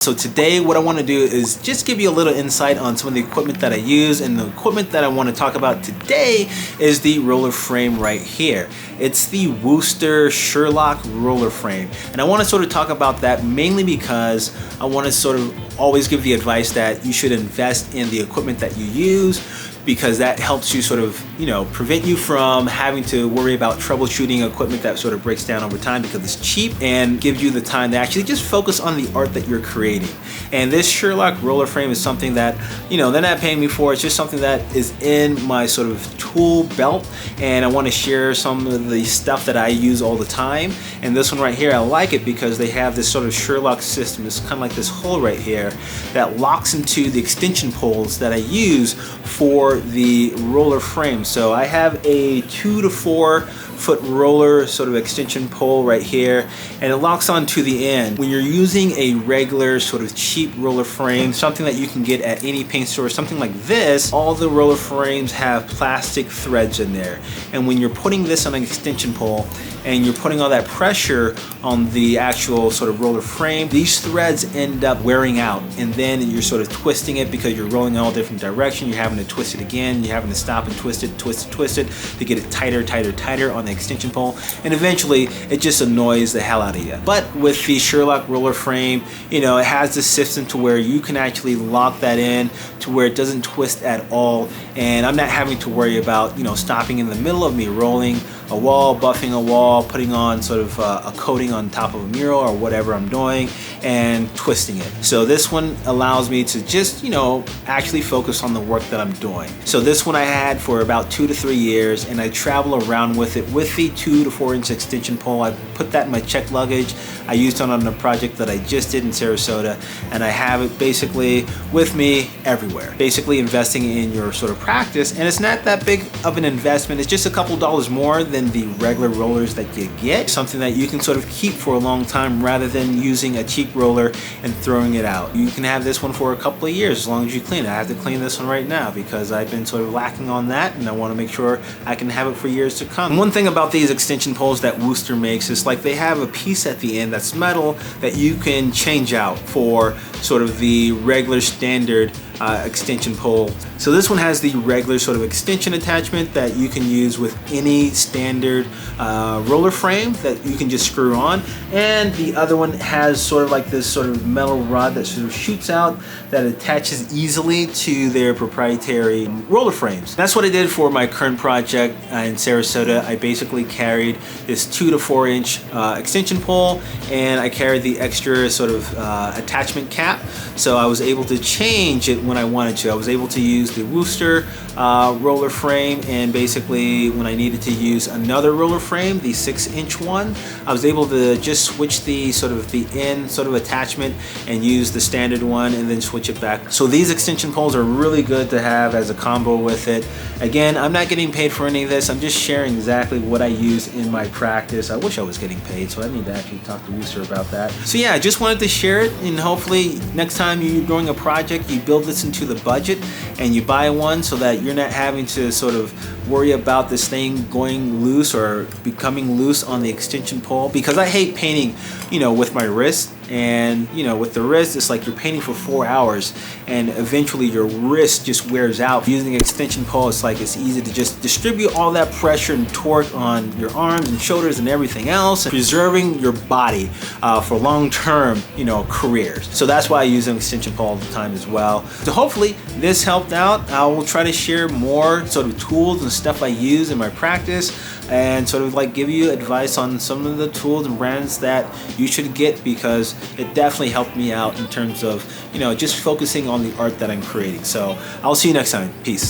So today what I want to do is just give you a little insight on some of the equipment that I use, and the equipment that I want to talk about today is the roller frame right here. It's the Wooster Sherlock roller frame, and I want to sort of talk about that mainly because I want to sort of always give the advice that you should invest in the equipment that you use, because that helps you sort of, prevent you from having to worry about troubleshooting equipment that sort of breaks down over time, because it's cheap and gives you the time to actually just focus on the art that you're creating. And this Sherlock roller frame is something that, they're not paying me for. It's just something that is in my sort of tool belt, and I want to share some of the stuff that I use all the time. And this one right here, I like it because they have this sort of Sherlock system. It's kind of like this hole right here that locks into the extension poles that I use for the roller frame. So I have a 2 to 4 foot roller sort of extension pole right here, and it locks onto the end. When you're using a regular sort of cheap roller frame, something that you can get at any paint store, something like this, all the roller frames have plastic threads in there. And when you're putting this on an extension pole and you're putting all that pressure on the actual sort of roller frame, these threads end up wearing out, and then you're sort of twisting it because you're rolling in all different directions. You're having to twist it again, you're having to stop and twist it to get it tighter on the extension pole, and eventually it just annoys the hell out of you. But with the Sherlock roller frame, it has this system to where you can actually lock that in to where it doesn't twist at all, and I'm not having to worry about stopping in the middle of me rolling a wall, buffing a wall, putting on sort of a coating on top of a mural or whatever I'm doing, and twisting it. So this one allows me to just actually focus on the work that I'm doing. So this one I had for about 2 to 3 years, and I travel around with it with the 2 to 4 inch extension pole. I put that in my checked luggage. I used it on a project that I just did in Sarasota, and I have it basically with me everywhere. Basically investing in your sort of practice, and it's not that big of an investment. It's just a couple dollars more than the regular rollers that you get. Something that you can sort of keep for a long time rather than using a cheap roller and throwing it out. You can have this one for a couple of years as long as you clean it. I have to clean this one right now because I've been sort of lacking on that, and I want to make sure I can have it for years to come. And one thing about these extension poles that Wooster makes is like they have a piece at the end that's metal that you can change out for sort of the regular standard extension pole. So this one has the regular sort of extension attachment that you can use with any standard roller frame that you can just screw on, and the other one has sort of like this sort of metal rod that sort of shoots out that attaches easily to their proprietary roller frames. That's what I did for my current project in Sarasota. I basically carried this 2 to 4 inch extension pole, and I carried the extra sort of attachment cap, so I was able to change it when I wanted to. I was able to use the Wooster roller frame, and basically when I needed to use another roller frame, the 6 inch one, I was able to just switch the sort of the end sort of attachment and use the standard one and then switch it back. So these extension poles are really good to have as a combo with it. Again, I'm not getting paid for any of this. I'm just sharing exactly what I use in my practice. I wish I was getting paid, so I need to actually talk to Wooster about that. So yeah, I just wanted to share it, and hopefully next time you're doing a project, you build this into the budget and you buy one so that you're not having to sort of worry about this thing going loose or becoming loose on the extension pole, because I hate painting with my wrist. And with the wrist, it's like you're painting for 4 hours and eventually your wrist just wears out. Using an extension pole, it's like it's easy to just distribute all that pressure and torque on your arms and shoulders and everything else, and preserving your body for long-term careers. So that's why I use an extension pole all the time as well. So hopefully this helped out. I will try to share more sort of tools and stuff I use in my practice, and sort of like give you advice on some of the tools and brands that you should get, because it definitely helped me out in terms of just focusing on the art that I'm creating. So I'll see you next time. Peace.